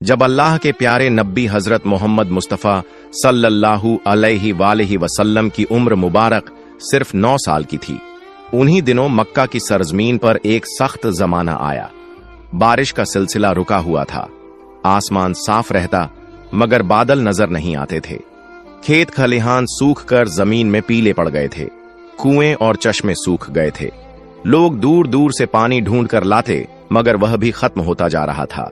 जब अल्लाह के प्यारे नबी हजरत मोहम्मद मुस्तफ़ा सल्लल्लाहु अलैहि वसल्लम की उम्र मुबारक सिर्फ 9 साल की थी, उन्हीं दिनों मक्का की सरजमीन पर एक सख्त जमाना आया। बारिश का सिलसिला रुका हुआ था। आसमान साफ रहता मगर बादल नजर नहीं आते थे। खेत खलिहान सूख कर जमीन में पीले पड़ गए थे। कुएं और चश्मे सूख गए थे। लोग दूर दूर से पानी ढूंढ कर लाते मगर वह भी खत्म होता जा रहा था।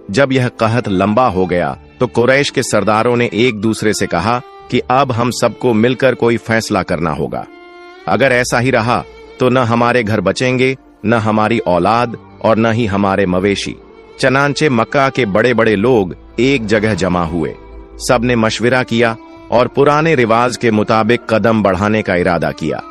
जब यह कहत लंबा हो गया तो कुरैश के सरदारों ने एक दूसरे से कहा कि अब हम सबको मिलकर कोई फैसला करना होगा। अगर ऐसा ही रहा तो न हमारे घर बचेंगे, न हमारी औलाद और न ही हमारे मवेशी। चनांचे मक्का के बड़े बड़े लोग एक जगह जमा हुए। सबने मशविरा किया और पुराने रिवाज के मुताबिक कदम बढ़ाने का इरादा किया।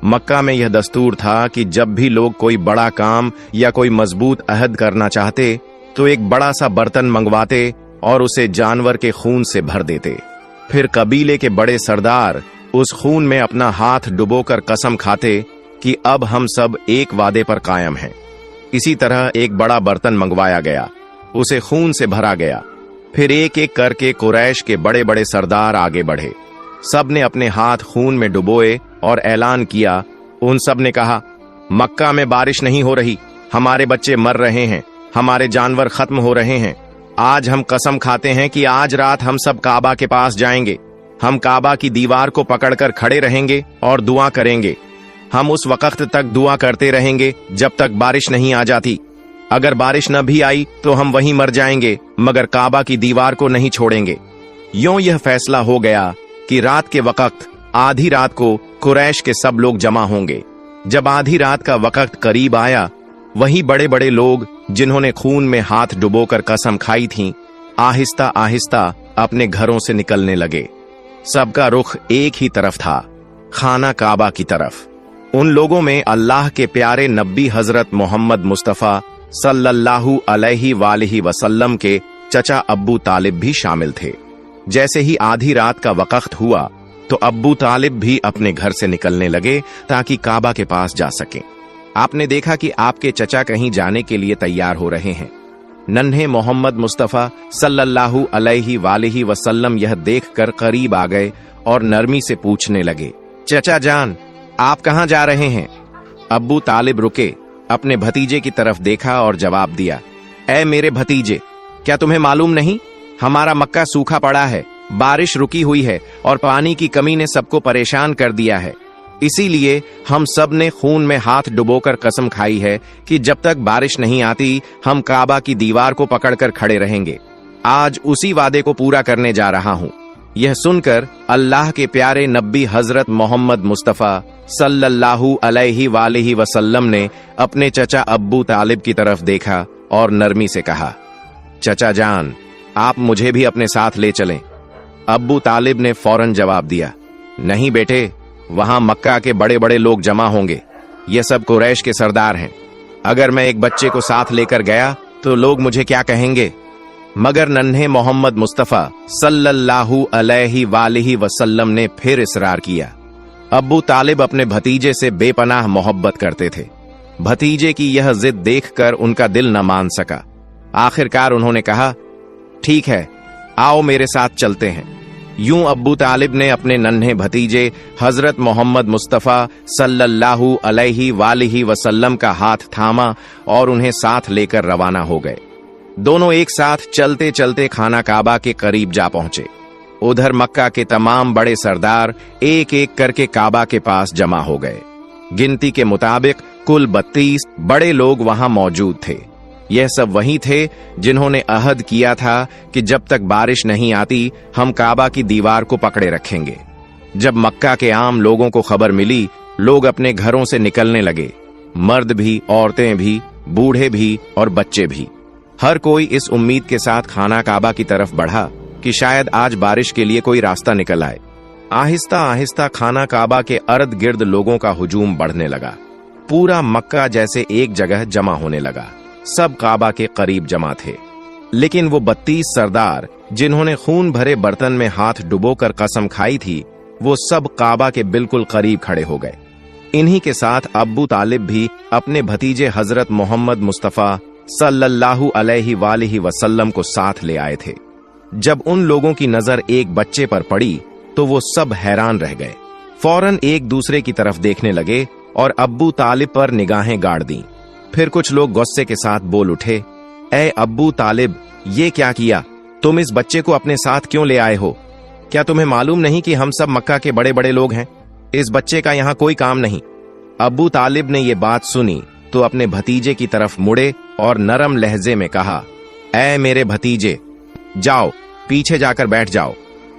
मक्का में यह दस्तूर था कि जब भी लोग कोई बड़ा काम या कोई मजबूत अहद करना चाहते तो एक बड़ा सा बर्तन मंगवाते और उसे जानवर के खून से भर देते। फिर कबीले के बड़े सरदार उस खून में अपना हाथ डुबोकर कसम खाते कि अब हम सब एक वादे पर कायम हैं। इसी तरह एक बड़ा बर्तन मंगवाया गया, उसे खून से भरा गया। फिर एक एक करके कुरैश के बड़े बड़े सरदार आगे बढ़े। सब ने अपने हाथ खून में डुबोए और ऐलान किया। उन सब ने कहा, मक्का में बारिश नहीं हो रही, हमारे बच्चे मर रहे हैं, हमारे जानवर खत्म हो रहे हैं। आज हम कसम खाते हैं कि आज रात हम सब काबा के पास जाएंगे। हम काबा की दीवार को पकड़कर खड़े रहेंगे और दुआ करेंगे। हम उस वक्त तक दुआ करते रहेंगे जब तक बारिश नहीं आ जाती। अगर बारिश न भी आई तो हम वहीं मर जाएंगे मगर काबा की दीवार को नहीं छोड़ेंगे। यूं यह फैसला हो गया कि रात के वक्त आधी रात को कुरैश के सब लोग जमा होंगे। जब आधी रात का वक्त करीब आया, वही बड़े बड़े लोग जिन्होंने खून में हाथ डुबोकर कसम खाई थी, आहिस्ता आहिस्ता अपने घरों से निकलने लगे। सबका रुख एक ही तरफ था, खाना काबा की तरफ। उन लोगों में अल्लाह के प्यारे नबी हजरत मोहम्मद मुस्तफ़ा सल्लल्लाहु अलैहि वसल्लम के चचा अब्बू तालिब भी शामिल थे। जैसे ही आधी रात का वक्त हुआ तो अब्बू तालिब भी अपने घर से निकलने लगे ताकि काबा के पास जा सकें। आपने देखा कि आपके चचा कहीं जाने के लिए तैयार हो रहे हैं। नन्हे मोहम्मद मुस्तफ़ा सल्लल्लाहु अलैहि वसल्लम यह देखकर करीब आ गए और नरमी से पूछने लगे, चचा जान, आप कहां जा रहे हैं? अब्बू तालिब रुके, अपने भतीजे की तरफ देखा और जवाब दिया, ऐ मेरे भतीजे, क्या तुम्हें मालूम नहीं, हमारा मक्का सूखा पड़ा है, बारिश रुकी हुई है और पानी की कमी ने सबको परेशान कर दिया है। इसीलिए हम सब ने खून में हाथ डुबोकर कसम खाई है कि जब तक बारिश नहीं आती हम काबा की दीवार को पकड़कर खड़े रहेंगे। आज उसी वादे को पूरा करने जा रहा हूँ। यह सुनकर अल्लाह के प्यारे नबी हजरत मोहम्मद मुस्तफ़ा सल्लल्लाहु अलैहि वसल्लम ने अपने चचा अब्बू तालिब की तरफ देखा और नरमी से कहा, चचा जान, आप मुझे भी अपने साथ ले चलें। अब्बू तालिब ने फौरन जवाब दिया, नहीं बेटे, वहां मक्का के बड़े बड़े लोग जमा होंगे। ये सब कुरैश के सरदार हैं। अगर मैं एक बच्चे को साथ लेकर गया तो लोग मुझे क्या कहेंगे? मगर नन्हे मोहम्मद मुस्तफ़ा सल्लल्लाहु अलैहि वसल्लम ने फिर इसरार किया। अब्बू तालिब अपने भतीजे से बेपनाह मोहब्बत करते थे। भतीजे की यह जिद देखकर उनका दिल न मान सका। आखिरकार उन्होंने कहा, ठीक है, आओ मेरे साथ चलते हैं। यूं अब्बू तालिब ने अपने नन्हे भतीजे हजरत मोहम्मद मुस्तफ़ा सल्लल्लाहु अलैहि वसल्लम का हाथ थामा और उन्हें साथ लेकर रवाना हो गए। दोनों एक साथ चलते चलते खाना काबा के करीब जा पहुंचे। उधर मक्का के तमाम बड़े सरदार एक एक करके काबा के पास जमा हो गए। गिनती के मुताबिक कुल 32 बड़े लोग वहां मौजूद थे। यह सब वही थे जिन्होंने अहद किया था कि जब तक बारिश नहीं आती हम काबा की दीवार को पकड़े रखेंगे। जब मक्का के आम लोगों को खबर मिली, लोग अपने घरों से निकलने लगे। मर्द भी, औरतें भी, बूढ़े भी और बच्चे भी। हर कोई इस उम्मीद के साथ खाना काबा की तरफ बढ़ा कि शायद आज बारिश के लिए कोई रास्ता निकल आए। आहिस्ता आहिस्ता खाना काबा के अर्द गिर्द लोगों का हुजूम बढ़ने लगा। पूरा मक्का जैसे एक जगह जमा होने लगा। सब काबा के करीब जमा थे। लेकिन वो 32 सरदार जिन्होंने खून भरे बर्तन में हाथ डुबोकर कसम खाई थी, वो सब काबा के बिल्कुल करीब खड़े हो गए। इन्हीं के साथ अब्बू तालिब भी अपने भतीजे हजरत मोहम्मद मुस्तफ़ा सल्लल्लाहु अलैहि वालिहि वसल्लम को साथ ले आए थे। जब उन लोगों की नजर एक बच्चे पर पड़ी तो वो सब हैरान रह गए। फौरन एक दूसरे की तरफ देखने लगे और अब्बू तालिब पर निगाहें गाड़ दी। फिर कुछ लोग गुस्से के साथ बोल उठे, ए अब्बू तालिब, ये क्या किया? तुम इस बच्चे को अपने साथ क्यों ले आए हो? क्या तुम्हें मालूम नहीं कि हम सब मक्का के बड़े बड़े लोग हैं? इस बच्चे का यहाँ कोई काम नहीं। अब्बू तालिब ने ये बात सुनी तो अपने भतीजे की तरफ मुड़े और नरम लहजे में कहा, ऐ मेरे भतीजे, जाओ पीछे जाकर बैठ जाओ।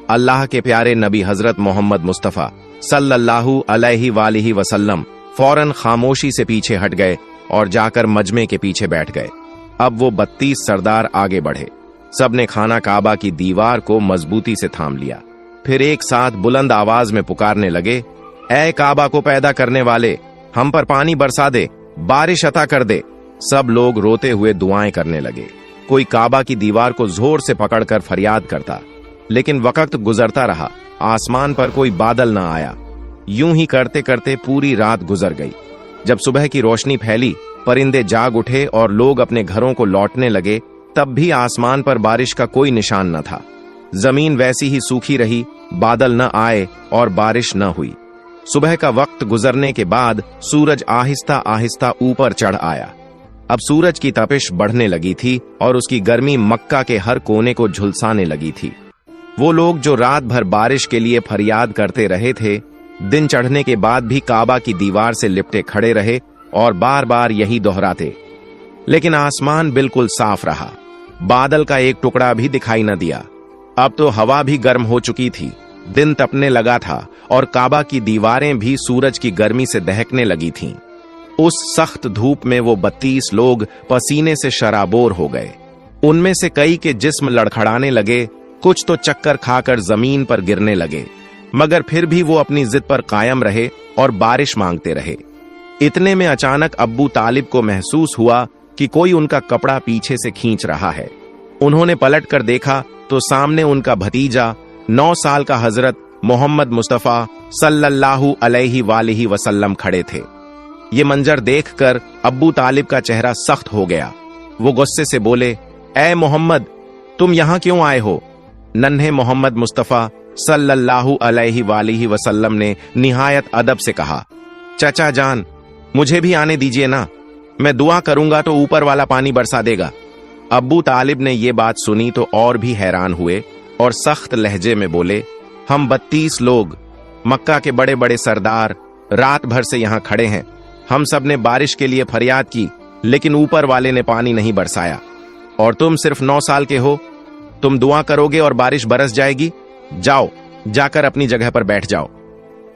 अल्लाह के प्यारे नबी हजरत मोहम्मद मुस्तफा सल्लल्लाहु अलैहि वालिहि वसल्लम फौरन खामोशी से पीछे हट गए और जाकर मजमे के पीछे बैठ गए। अब वो 32 सरदार आगे बढ़े। सबने खाना काबा की दीवार को मजबूती से थाम लिया। फिर एक साथ बुलंद आवाज में पुकारने लगे, ऐ काबा को पैदा करने वाले, हम पर पानी बरसा दे, बारिश अता कर दे। सब लोग रोते हुए दुआएं करने लगे। कोई काबा की दीवार को जोर से पकड़कर फरियाद करता, लेकिन वक्त गुजरता रहा। आसमान पर कोई बादल न आया। यूं ही करते करते पूरी रात गुजर गई। जब सुबह की रोशनी फैली, परिंदे जाग उठे और लोग अपने घरों को लौटने लगे, तब भी आसमान पर बारिश का कोई निशान न था। जमीन वैसी ही सूखी रही, बादल न आए और बारिश न हुई। सुबह का वक्त गुजरने के बाद सूरज आहिस्ता आहिस्ता ऊपर चढ़ आया। अब सूरज की तपिश बढ़ने लगी थी और उसकी गर्मी मक्का के हर कोने को झुलसाने लगी थी। वो लोग जो रात भर बारिश के लिए फरियाद करते रहे थे, दिन चढ़ने के बाद भी काबा की दीवार से लिपटे खड़े रहे और बार बार यही दोहराते। लेकिन आसमान बिल्कुल साफ रहा। बादल का एक टुकड़ा भी दिखाई न दिया। अब तो हवा भी गर्म हो चुकी थी, दिन तपने लगा था और काबा की दीवारें भी सूरज की गर्मी से दहकने लगी थीं। उस सख्त धूप में वो 32 लोग पसीने से शराबोर हो गए। उनमें से कई के जिस्म लड़खड़ाने लगे, कुछ तो चक्कर खाकर जमीन पर गिरने लगे, मगर फिर भी वो अपनी जिद पर कायम रहे और बारिश मांगते रहे। इतने में अचानक अब्बू तालिब को महसूस हुआ कि कोई उनका कपड़ा पीछे से खींच रहा है। उन्होंने पलट कर देखा तो सामने उनका भतीजा 9 साल का हजरत मोहम्मद मुस्तफा सल्लल्लाहु अलैहि वालिहि वसल्लम खड़े थे। ये मंजर देखकर अब्बू तालिब का चेहरा सख्त हो गया। वो गुस्से से बोले, ऐ मोहम्मद, तुम यहां क्यों आए हो? नन्हे मोहम्मद मुस्तफा सल्लल्लाहु अलैहि वालिहि वसल्लम ने निहायत अदब से कहा, चाचा जान, मुझे भी आने दीजिए ना, मैं दुआ करूंगा तो ऊपर वाला पानी बरसा देगा। अब्बू तालिब ने ये बात सुनी तो और भी हैरान हुए और सख्त लहजे में बोले, हम 32 लोग, मक्का के बड़े बड़े सरदार, रात भर से यहां खड़े हैं। हम सब ने बारिश के लिए फरियाद की, लेकिन ऊपर वाले ने पानी नहीं बरसाया। और तुम सिर्फ 9 साल के हो, तुम दुआ करोगे और बारिश बरस जाएगी? जाओ, जाकर अपनी जगह पर बैठ जाओ।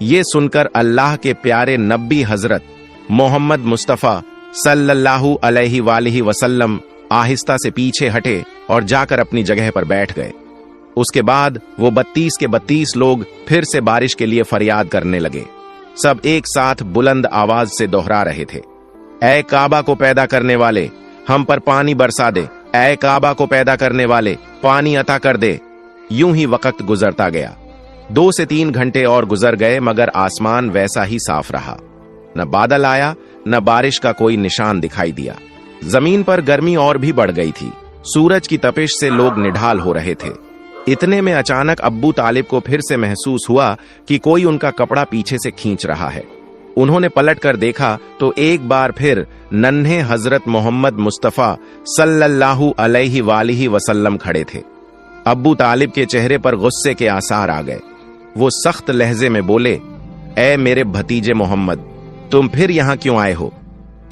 ये सुनकर अल्लाह के प्यारे नबी हजरत मोहम्मद मुस्तफा सल्लल्लाहु अलैहि वालिहि वसल्लम आहिस्ता से पीछे हटे और जाकर अपनी जगह पर बैठ गए। उसके बाद वो 32 के 32 लोग फिर से बारिश के लिए फरियाद करने लगे। सब एक साथ बुलंद आवाज से दोहरा रहे थे, ऐ काबा को पैदा करने वाले, हम पर पानी बरसा दे। ऐ काबा को पैदा करने वाले, पानी अता कर दे। यूं ही वक्त गुजरता गया। 2 से 3 घंटे और गुजर गए, मगर आसमान वैसा ही साफ रहा। न बादल आया, न बारिश का कोई निशान दिखाई दिया। जमीन पर गर्मी और भी बढ़ गई थी। सूरज की तपिश से लोग निढाल हो रहे थे। इतने में अचानक अब्बू तालिब को फिर से महसूस हुआ कि कोई उनका कपड़ा पीछे से खींच रहा है। उन्होंने पलट कर देखा तो एक बार फिर नन्हे हजरत मोहम्मद मुस्तफा सल्लल्लाहु अलैहि वालिहि वसल्लम खड़े थे। अब्बू तालिब के चेहरे पर गुस्से के आसार आ गए। वो सख्त लहजे में बोले, ऐ मेरे भतीजे मोहम्मद, तुम फिर यहां क्यों आए हो?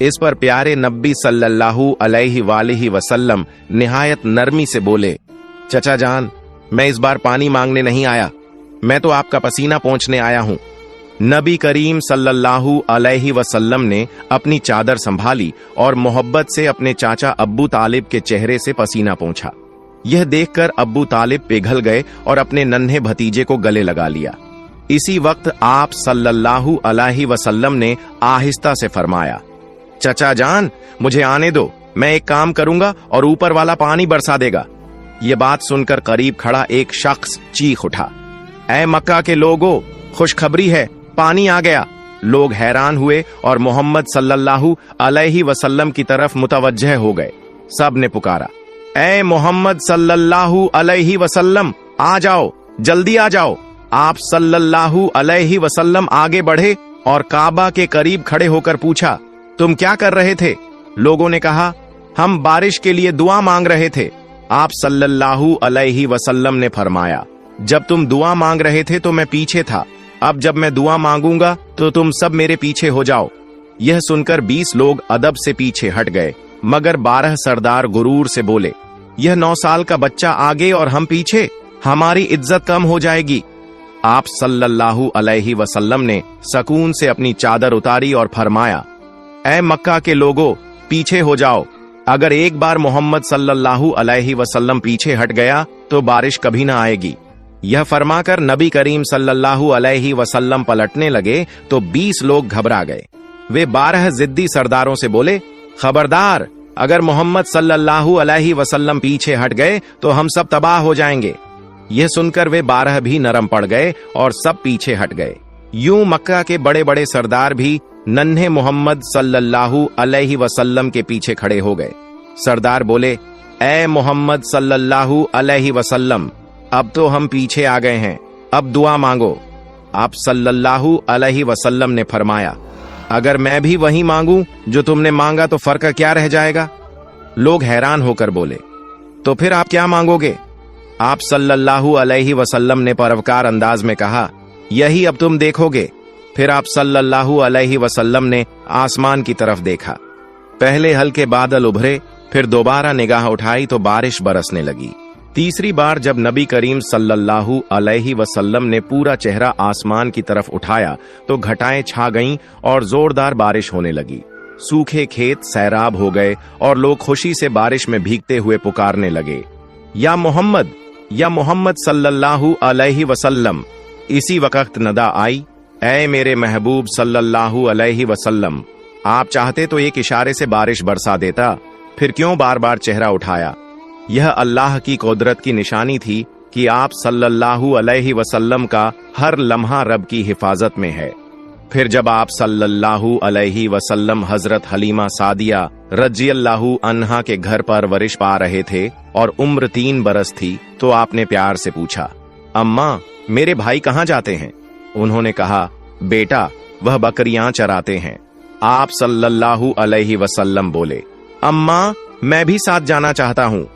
इस पर प्यारे नबी सल्लल्लाहु अलैहि वालिहि वसल्लम निहायत नरमी से बोले, चचा जान, मैं इस बार पानी मांगने नहीं आया, मैं तो आपका पसीना पोंछने आया हूं। नबी करीम सल्लल्लाहु अलैहि वसल्लम ने अपनी चादर संभाली और मोहब्बत से अपने चाचा अब्बू तालिब के चेहरे से पसीना पोंछा। यह देखकर अब्बू तालिब पिघल गए और अपने नन्हे भतीजे को गले लगा लिया। इसी वक्त आप सल्लल्लाहु अलैहि वसल्लम ने आहिस्ता से फरमाया, चचा जान, मुझे आने दो, मैं एक काम करूंगा और ऊपर वाला पानी बरसा देगा। ये बात सुनकर करीब खड़ा एक शख्स चीख उठा, ऐ मक्का के लोगों, खुशखबरी है, पानी आ गया। लोग हैरान हुए और मोहम्मद सल्लल्लाहु अलैहि वसल्लम की तरफ मुतवज्जह हो गए। सब ने पुकारा, ए मोहम्मद सल्लल्लाहु अलैहि वसल्लम, आ जाओ, जल्दी आ जाओ। आप सल्लल्लाहु अलैहि वसल्लम आगे बढ़े और काबा के करीब खड़े होकर पूछा, तुम क्या कर रहे थे? लोगों ने कहा, हम बारिश के लिए दुआ मांग रहे थे। आप सल्लल्लाहु अलैहि वसल्लम ने फरमाया, जब तुम दुआ मांग रहे थे तो मैं पीछे था, अब जब मैं दुआ मांगूंगा तो तुम सब मेरे पीछे हो जाओ। यह सुनकर 20 लोग अदब से पीछे हट गए, मगर 12 सरदार गुरूर से बोले, यह 9 साल का बच्चा आगे और हम पीछे, हमारी इज्जत कम हो जाएगी। आप सल्लल्लाहु अलैहि वसल्लम ने सकून से अपनी चादर उतारी और फरमाया, ऐ मक्का के लोगों, पीछे हो जाओ। अगर एक बार मोहम्मद सल्लल्लाहु अलैहि वसल्लम पीछे हट गया तो बारिश कभी ना आएगी। यह फरमाकर नबी करीम सल्लल्लाहु अलैहि वसल्लम पलटने लगे तो 20 लोग घबरा गए। वे 12 जिद्दी सरदारों से बोले, खबरदार, अगर मोहम्मद सल्लल्लाहु अलैहि वसल्लम पीछे हट गए तो हम सब तबाह हो जाएंगे। यह सुनकर वे 12 भी नरम पड़ गए और सब पीछे हट गए। यूं मक्का के बड़े बड़े सरदार भी नन्हे मोहम्मद सल्लल्लाहु अलैहि वसल्लम के पीछे खड़े हो गए। सरदार बोले, ए मोहम्मद सल्लल्लाहु अलैहि वसल्लम, अब तो हम पीछे आ गए हैं, अब दुआ मांगो। आप सल्लल्लाहु अलैहि वसल्लम ने फरमाया, अगर मैं भी वही मांगूं जो तुमने मांगा तो फर्क क्या रह जाएगा? लोग हैरान होकर बोले, तो फिर आप क्या मांगोगे? आप सल्लल्लाहु अलैहि वसल्लम ने परोपकार अंदाज में कहा, यही अब तुम देखोगे। फिर आप सल्लल्लाहु अलैहि वसल्लम ने आसमान की तरफ देखा। पहले हल्के बादल उभरे, फिर दोबारा निगाह उठाई तो बारिश बरसने लगी। तीसरी बार जब नबी करीम सल्लल्लाहु अलैहि वसल्लम ने पूरा चेहरा आसमान की तरफ उठाया तो घटाएं छा गईं और जोरदार बारिश होने लगी। सूखे खेत सैराब हो गए और लोग खुशी से बारिश में भीगते हुए पुकारने लगे, या मोहम्मद सल्लल्लाहु अलैहि वसल्लम। इसी वक्त नदा आई, ऐ मेरे महबूब सल्लल्लाहु अलैहि वसल्लम, आप चाहते तो एक इशारे से बारिश बरसा देता, फिर क्यों बार बार चेहरा उठाया? यह अल्लाह की कुदरत की निशानी थी कि आप सल्लल्लाहु अलैहि वसल्लम का हर लम्हा रब की हिफाजत में है। फिर जब आप सल्लल्लाहु अलैहि वसल्लम हजरत हलीमा सादिया रज़ियल्लाहु अन्हा के घर परवरिश पा रहे थे और उम्र 3 बरस थी तो आपने प्यार से पूछा, अम्मा, मेरे भाई कहाँ जाते हैं? उन्होंने कहा, बेटा, वह बकरियां चराते हैं। आप सल्लल्लाहु अलैहि वसल्लम बोले, अम्मा, मैं भी साथ जाना चाहता हूँ।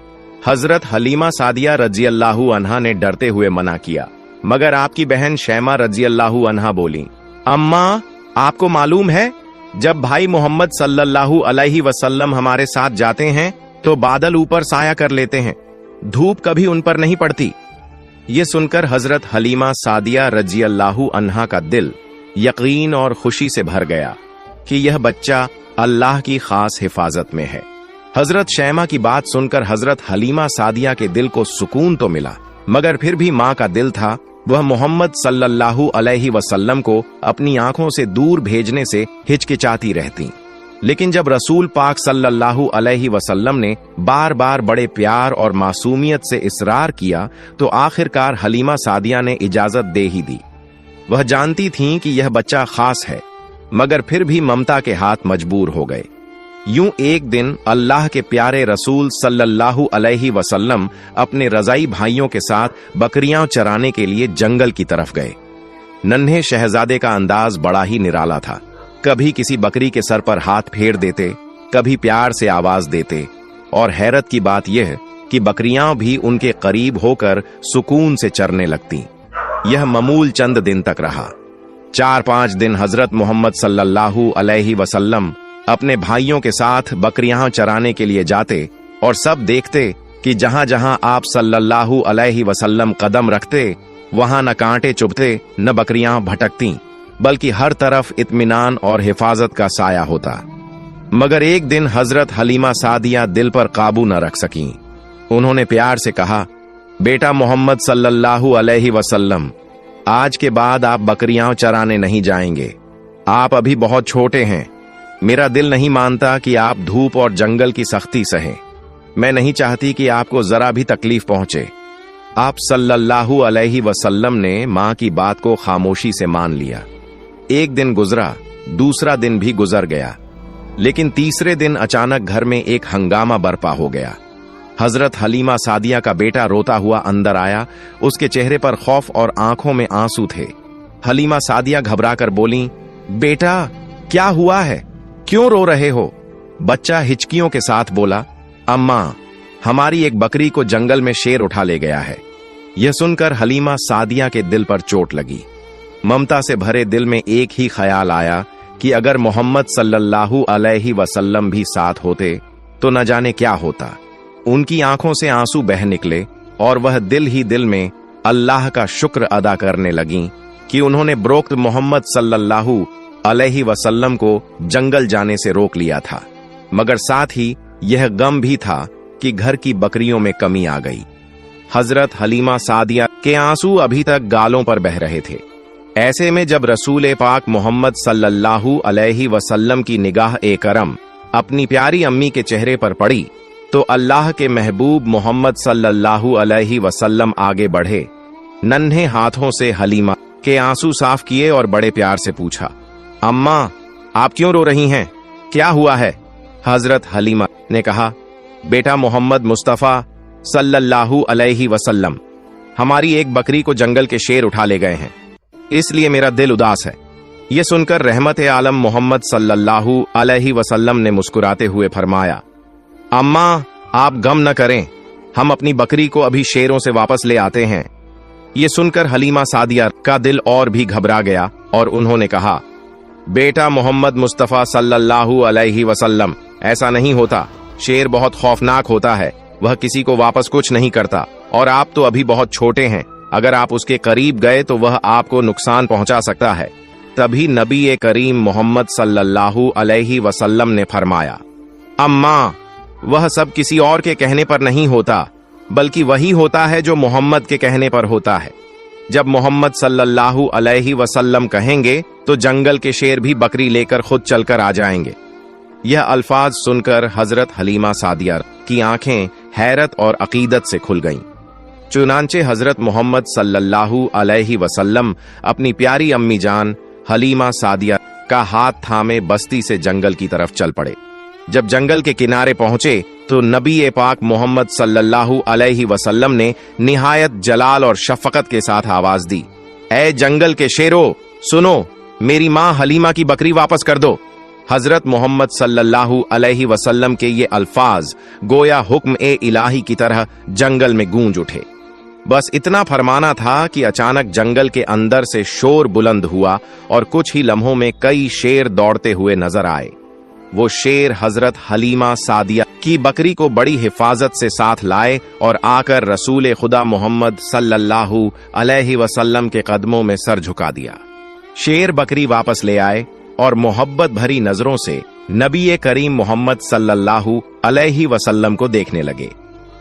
हजरत हलीमा सादिया रज़ियल्लाहु अन्हा ने डरते हुए मना किया, मगर आपकी बहन शैमा रज़ियल्लाहु अन्हा बोली, अम्मा, आपको मालूम है, जब भाई मोहम्मद सल्लल्लाहु अलैहि वसल्लम हमारे साथ जाते हैं तो बादल ऊपर साया कर लेते हैं, धूप कभी उन पर नहीं पड़ती। ये सुनकर हजरत हलीमा सादिया रज़ियल्लाहु अन्हा का दिल यकीन और खुशी से भर गया कि यह बच्चा अल्लाह की खास हिफाजत में है। हजरत शैमा की बात सुनकर हजरत हलीमा सादिया के दिल को सुकून तो मिला, मगर फिर भी माँ का दिल था, वह मोहम्मद सल्लल्लाहु अलैहि वसल्लम को अपनी आंखों से दूर भेजने से हिचकिचाती रहती। लेकिन जब रसूल पाक सल्लल्लाहु अलैहि वसल्लम ने बार बार बड़े प्यार और मासूमियत से इसरार किया तो आखिरकार हलीमा सादिया ने इजाजत दे ही दी। वह जानती थीं कि यह बच्चा खास है, मगर फिर भी ममता के हाथ मजबूर हो गए। यूं एक दिन अल्लाह के प्यारे रसूल सल्लल्लाहु अलैहि वसल्लम अपने रजाई भाइयों के साथ बकरियां चराने के लिए जंगल की तरफ गए। नन्हे शहजादे का अंदाज बड़ा ही निराला था। कभी किसी बकरी के सर पर हाथ फेर देते, कभी प्यार से आवाज देते, और हैरत की बात यह कि बकरियां भी उनके करीब होकर सुकून से चरने लगती। यह मामूल चंद दिन तक रहा। 4-5 दिन हजरत मोहम्मद सल्लल्लाहु अलैहि वसल्लम अपने भाइयों के साथ बकरियां चराने के लिए जाते और सब देखते कि जहां जहां आप सल्लल्लाहु अलैहि वसल्लम कदम रखते वहां न कांटे चुभते न बकरियां भटकती, बल्कि हर तरफ इत्मीनान और हिफाजत का साया होता। मगर एक दिन हजरत हलीमा सादिया दिल पर काबू न रख सकीं। उन्होंने प्यार से कहा, बेटा मोहम्मद सल्लल्लाहु अलैहि वसल्लम, आज के बाद आप बकरियां चराने नहीं जाएंगे। आप अभी बहुत छोटे हैं। मेरा दिल नहीं मानता कि आप धूप और जंगल की सख्ती सहें। मैं नहीं चाहती कि आपको जरा भी तकलीफ पहुंचे। आप सल्लल्लाहु अलैहि वसल्लम ने मां की बात को खामोशी से मान लिया। एक दिन गुजरा, दूसरा दिन भी गुजर गया, लेकिन तीसरे दिन अचानक घर में एक हंगामा बरपा हो गया। हजरत हलीमा सादिया का बेटा रोता हुआ अंदर आया। उसके चेहरे पर खौफ और आंखों में आंसू थे। हलीमा सादिया घबराकर बोली, बेटा क्या हुआ है, क्यों रो रहे हो? बच्चा हिचकियों के साथ बोला, अम्मा हमारी एक बकरी को जंगल में शेर उठा ले गया है। यह सुनकर हलीमा सादिया के दिल पर चोट लगी। ममता से भरे दिल में एक ही ख्याल आया कि अगर मोहम्मद सल्लल्लाहु अलैहि वसल्लम भी साथ होते तो न जाने क्या होता। उनकी आंखों से आंसू बह निकले और वह दिल ही दिल में अल्लाह का शुक्र अदा करने लगीं कि उन्होंने ब्रोक्त मोहम्मद सल्लल्लाहु अलैहि वसल्लम को जंगल जाने से रोक लिया था, मगर साथ ही यह गम भी था कि घर की बकरियों में कमी आ गई। हजरत हलीमा सादिया के आंसू अभी तक गालों पर बह रहे थे। ऐसे में जब रसूल पाक मोहम्मद सल्लल्लाहु अलैहि वसल्लम की निगाह ए करम अपनी प्यारी अम्मी के चेहरे पर पड़ी तो अल्लाह के महबूब मोहम्मद सल्लल्लाहु अलैहि वसल्लम आगे बढ़े, नन्हे हाथों से हलीमा के आंसू साफ किए और बड़े प्यार से पूछा, अम्मा आप क्यों रो रही हैं, क्या हुआ है? हजरत हलीमा ने कहा, बेटा मोहम्मद मुस्तफा सल्लल्लाहु अलैहि वसल्लम हमारी एक बकरी को जंगल के शेर उठा ले गए हैं, इसलिए मेरा दिल उदास है। यह सुनकर रहमत आलम मोहम्मद सल्लल्लाहु अलैहि वसल्लम ने मुस्कुराते हुए फरमाया, अम्मा आप गम न करें, हम अपनी बकरी को अभी शेरों से वापस ले आते हैं। यह सुनकर हलीमा सादिया का दिल और भी घबरा गया और उन्होंने कहा, बेटा मोहम्मद मुस्तफा सल्लल्लाहु अलैहि वसल्लम ऐसा नहीं होता, शेर बहुत खौफनाक होता है, वह किसी को वापस कुछ नहीं करता और आप तो अभी बहुत छोटे हैं, अगर आप उसके करीब गए तो वह आपको नुकसान पहुंचा सकता है। तभी नबी करीम मोहम्मद सल्लल्लाहु अलैहि वसल्लम ने फरमाया, अम्मा वह सब किसी और के कहने पर नहीं होता, बल्कि वही होता है जो मोहम्मद के कहने पर होता है। जब मोहम्मद सल्लल्लाहु अलैहि वसल्लम कहेंगे तो जंगल के शेर भी बकरी लेकर खुद चलकर आ जाएंगे। यह अल्फाज सुनकर हजरत हलीमा सादिया की आंखें हैरत और अकीदत से खुल गईं। चुनांचे हजरत मोहम्मद सल्लल्लाहु अलैहि वसल्लम अपनी प्यारी अम्मी जान हलीमा सादिया का हाथ थामे बस्ती से जंगल की तरफ चल पड़े। जब जंगल के किनारे पहुंचे तो नबी पाक मोहम्मद सल्लल्लाहु अलैहि वसल्लम ने निहायत जलाल और शफकत के साथ आवाज दी, ऐ जंगल के शेरों सुनो, मेरी मां हलीमा की बकरी वापस कर दो। हजरत मोहम्मद सल्लल्लाहु अलैहि वसल्लम के ये अल्फाज गोया हुक्म ए इलाही की तरह जंगल में गूंज उठे। बस इतना फरमाना था कि अचानक जंगल के अंदर से शोर बुलंद हुआ और कुछ ही लम्हों में कई शेर दौड़ते हुए नजर आए। वो शेर हजरत हलीमा सादिया की बकरी को बड़ी हिफाजत से साथ लाए और आकर रसूल खुदा मोहम्मद सल्लल्लाहु अलैहि वसल्लम के कदमों में सर झुका दिया। शेर बकरी वापस ले आए और मोहब्बत भरी नजरों से नबी करीम मोहम्मद सल्लल्लाहु अलैहि वसल्लम को देखने लगे।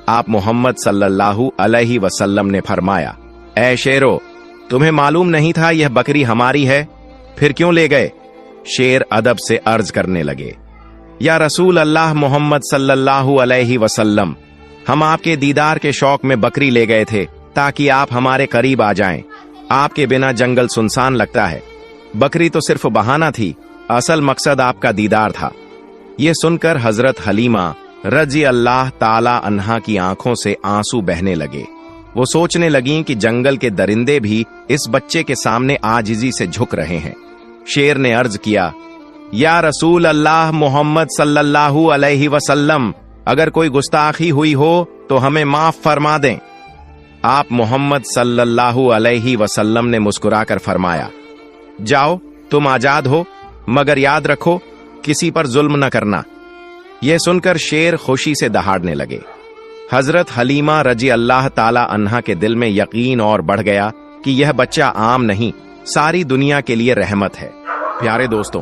आप मोहम्मद सल्लल्लाहु अलैहि वसल्लम ने फरमाया, ऐ शेरो तुम्हें मालूम नहीं था यह बकरी हमारी है, फिर क्यों ले गए? शेर अदब से अर्ज करने लगे, या रसूल अल्लाह मोहम्मद सल्लल्लाहु अलैहि वसल्लम, हम आपके दीदार के शौक में बकरी ले गए थे ताकि आप हमारे करीब आ जाएं। आपके बिना जंगल सुनसान लगता है। बकरी तो सिर्फ बहाना थी, असल मकसद आपका दीदार था। यह सुनकर हजरत हलीमा रजी अल्लाह ताला अन्हा की आंखों से आंसू बहने लगे। वो सोचने लगीं कि जंगल के दरिंदे भी इस बच्चे के सामने आजिजी से झुक रहे हैं। शेर ने अर्ज किया, या रसूल अल्लाह मोहम्मद सल्लल्लाहु अलैहि वसल्लम, अगर कोई गुस्ताखी हुई हो तो हमें माफ फरमा दें। आप मोहम्मद सल्लल्लाहु अलैहि वसल्लम ने मुस्कुराकर फरमाया, जाओ तुम आजाद हो, मगर याद रखो किसी पर जुल्म न करना। यह सुनकर शेर खुशी से दहाड़ने लगे। हजरत हलीमा रजी अल्लाह ताला अन्हा के दिल में यकीन और बढ़ गया कि यह बच्चा आम नहीं, सारी दुनिया के लिए रहमत है। प्यारे दोस्तों,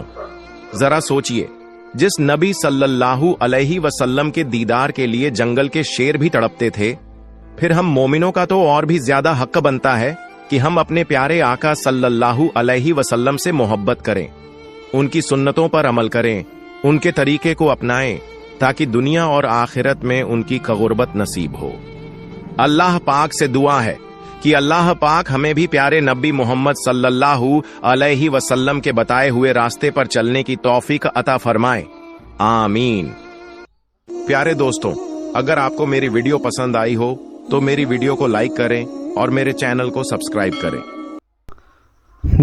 जरा सोचिए, जिस नबी सल्लल्लाहु अलैहि वसल्लम के दीदार के लिए जंगल के शेर भी तड़पते थे, फिर हम मोमिनों का तो और भी ज्यादा हक बनता है कि हम अपने प्यारे आका सल्लल्लाहु अलैहि वसल्लम से मोहब्बत करें, उनकी सुन्नतों पर अमल करें, उनके तरीके को अपनाएं, ताकि दुनिया और आखिरत में उनकी गुर्बत नसीब हो। अल्लाह पाक से दुआ है कि अल्लाह पाक हमें भी प्यारे नबी मोहम्मद सल्लल्लाहु अलैहि वसल्लम के बताए हुए रास्ते पर चलने की तौफीक अता फरमाए। आमीन। प्यारे दोस्तों, अगर आपको मेरी वीडियो पसंद आई हो तो मेरी वीडियो को लाइक करें और मेरे चैनल को सब्सक्राइब करें।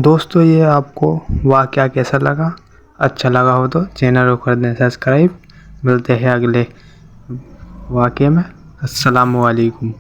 दोस्तों, ये आपको वाक़या कैसा लगा? अच्छा लगा हो तो चैनल को कर दें सब्सक्राइब। मिलते हैं अगले वाक़ये में। अस्सलामु अलैकुम।